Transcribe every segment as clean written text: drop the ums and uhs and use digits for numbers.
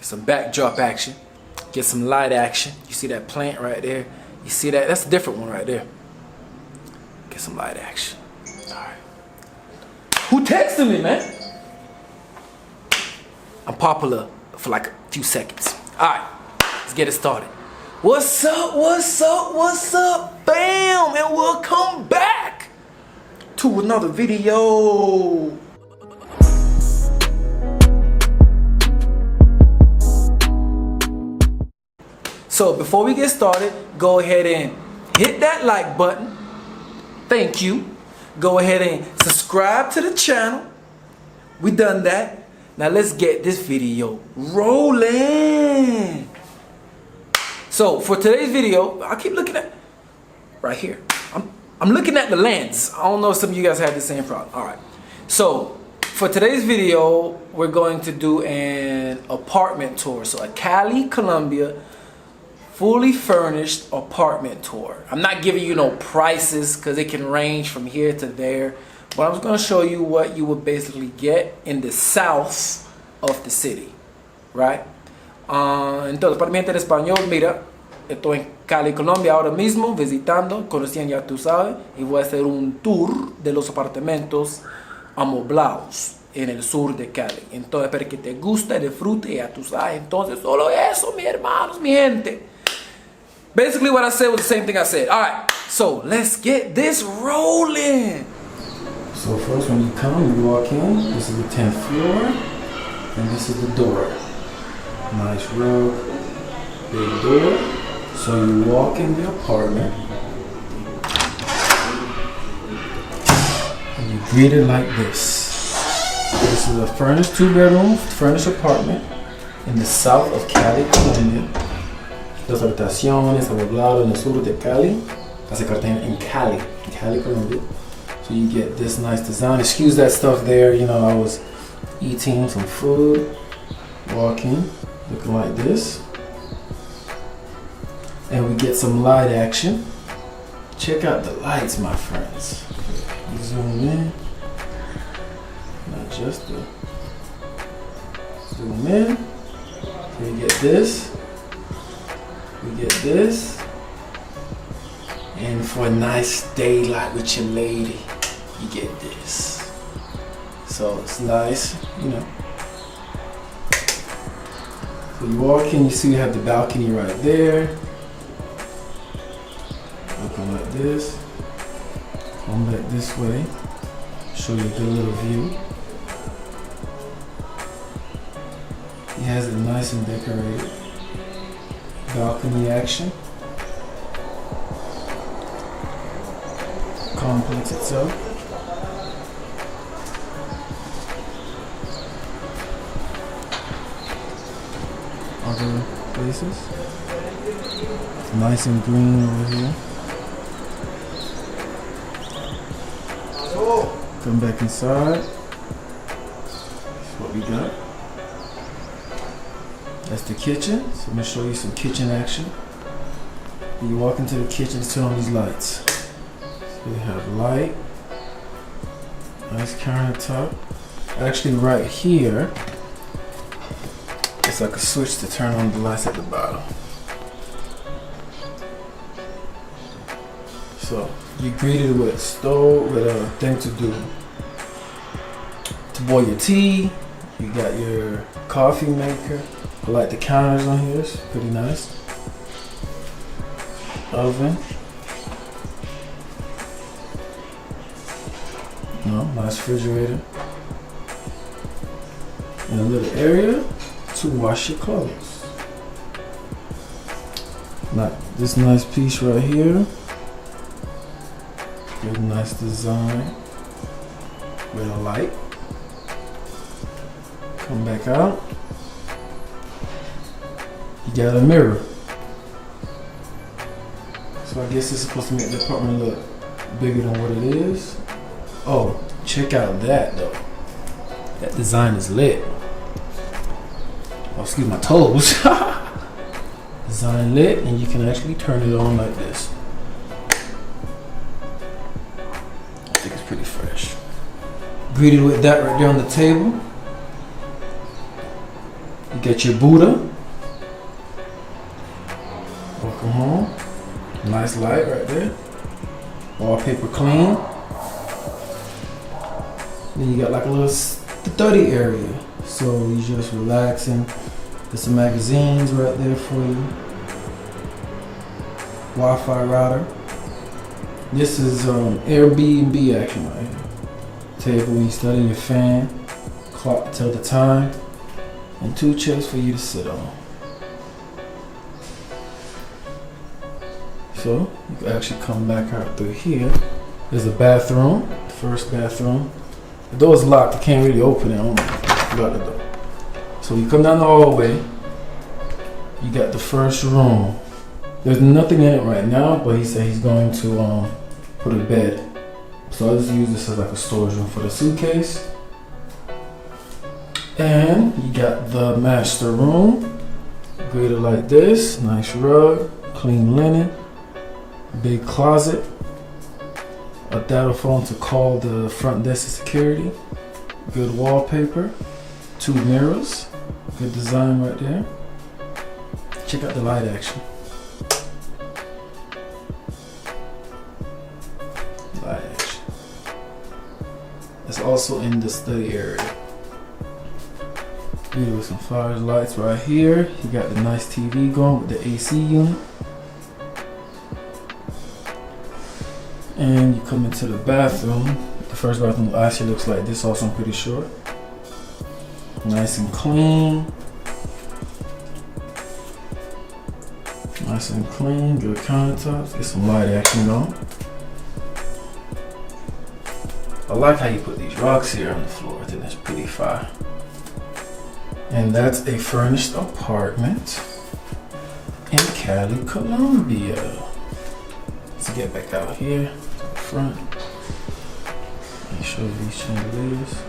Get some backdrop action. Get some light action. You see that plant right there? You see that? That's a different one right there. Get some light action. Alright. Who texted me, man? I'm popular for like a few seconds. Alright, let's get it started. What's up? What's up? What's up? Bam! And welcome back to another video. So before we get started, go ahead and hit that like button. Thank you. Go ahead and subscribe to the channel. We done that. Now let's get this video rolling. So for today's video, I keep looking at right here. I'm looking at the lens. I don't know if some of you guys have the same problem. All right. So for today's video, we're going to do an apartment tour. So a Cali Colombia fully furnished apartment tour. I'm not giving you no prices because it can range from here to there, but I'm just going to show you what you would basically get in the south of the city, right? Entonces, para mí en español, mira, estoy en Cali, Colombia ahora mismo, visitando, conociendo, ya tú sabes, y voy a hacer un tour de los apartamentos amoblados en el sur de Cali. Entonces, espero que te guste, disfrute, ya tú sabes. Entonces, solo eso, mi hermanos, mi gente. Basically what I said was the same thing I said. Alright, so let's get this rolling. So first when you come, you walk in. This is the 10th floor. And this is the door. Nice rug, big door. So you walk in the apartment. And you greet it like this. This is a furnished 2-bedroom furnished apartment in the south of Cali, Colombia. Las habitaciones, amoblado en el sur de Cali. Hace cartera in Cali, Colombia. So you get this nice design. Excuse that stuff there. You know, I was eating some food, walking, looking like this. And we get some light action. Check out the lights, my friends. You zoom in. Not just the zoom in. So you get this. We get this, and for a nice daylight with your lady, you get this. So it's nice, you know. So you walk in, you see you have the balcony right there. Looking like this. Come back this way, show you a good little view. He has it nice and decorated. Balcony action. Complex itself. Other places. Nice and green over here. Come back inside. That's what we got. That's the kitchen. So I'm gonna show you some kitchen action. When you walk into the kitchen, turn on these lights. So you have light, nice countertop. Actually, right here, it's like a switch to turn on the lights at the bottom. So you greeted with a stove, with a thing to do to boil your tea. You got your coffee maker. I like the counters on here, it's pretty nice. Oven. Nice refrigerator. And a little area to wash your clothes. Now, this nice piece right here. Very nice design. With a light. Come back out. You got a mirror. So I guess it's supposed to make the apartment look bigger than what it is. Oh, check out that though. That design is lit. Oh, excuse my toes. Design lit, and you can actually turn it on like this. I think it's pretty fresh. Greeted with that right there on the table. You get your Buddha. Welcome home. Nice light right there. Wallpaper clean. Then you got like a little study area. So you just relaxing. There's some magazines right there for you. Wi-Fi router. This is AirBnB action right here. Table when you study, your fan, clock to tell the time, and 2 chairs for you to sit on. So you can actually come back out through here. There's a bathroom, the first bathroom. The door's locked, you can't really open it. I got the door. So you come down the hallway, you got the first room. There's nothing in it right now, but he said he's going to put a bed. So I'll just use this as like a storage room for the suitcase. And you got the master room. Greeted like this, nice rug, clean linen, big closet, a data phone to call the front desk security, good wallpaper, 2 mirrors, good design right there. Check out the light action. Light action. It's also in the study area. Here with some fire lights right here. You got the nice TV going with the AC unit. And you come into the bathroom. The first bathroom actually looks like this, also I'm pretty sure. Nice and clean. Nice and clean, good countertops. Get some light action going. I like how you put these rocks here on the floor. I think that's pretty fire. And that's a furnished apartment in Cali, Colombia. Let's get back out here to the front. Make sure these chandeliers.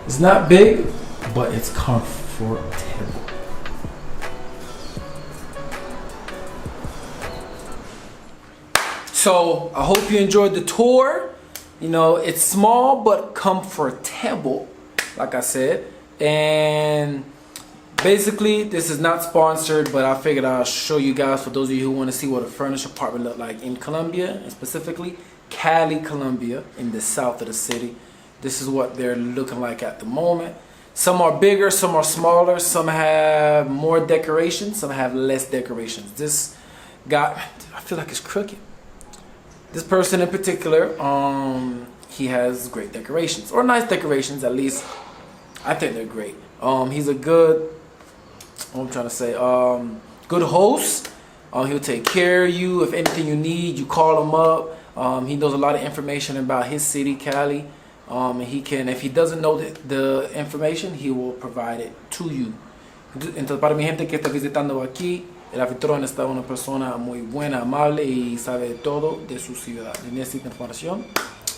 It's not big, but it's comfortable. So I hope you enjoyed the tour. You know, it's small but comfortable, like I said. And basically, this is not sponsored, but I figured I'll show you guys, for those of you who want to see what a furnished apartment look like in Colombia, and specifically Cali, Colombia, in the south of the city. This is what they're looking like at the moment. Some are bigger, some are smaller, some have more decorations, some have less decorations. This guy, I feel like it's crooked. This person in particular, he has great decorations, or nice decorations, at least I think they're great. He's a good, what I'm trying to say, good host. He'll take care of you. If anything you need, you call him up. He knows a lot of information about his city, Cali. He can, if he doesn't know the information, he will provide it to you. Entonces, para mi gente que está visitando aquí, el anfitrión está una persona muy buena, amable y sabe todo de su ciudad. Si necesita información,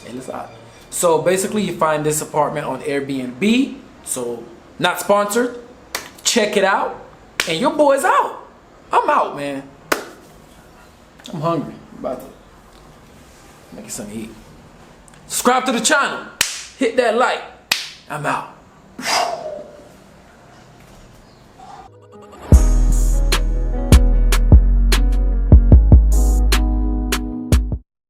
él es sabe. So basically, you find this apartment on Airbnb. So not sponsored. Check it out, and your boy's out. I'm out, man. I'm hungry. I'm about to make something to eat. Subscribe to the channel. Hit that like. I'm out.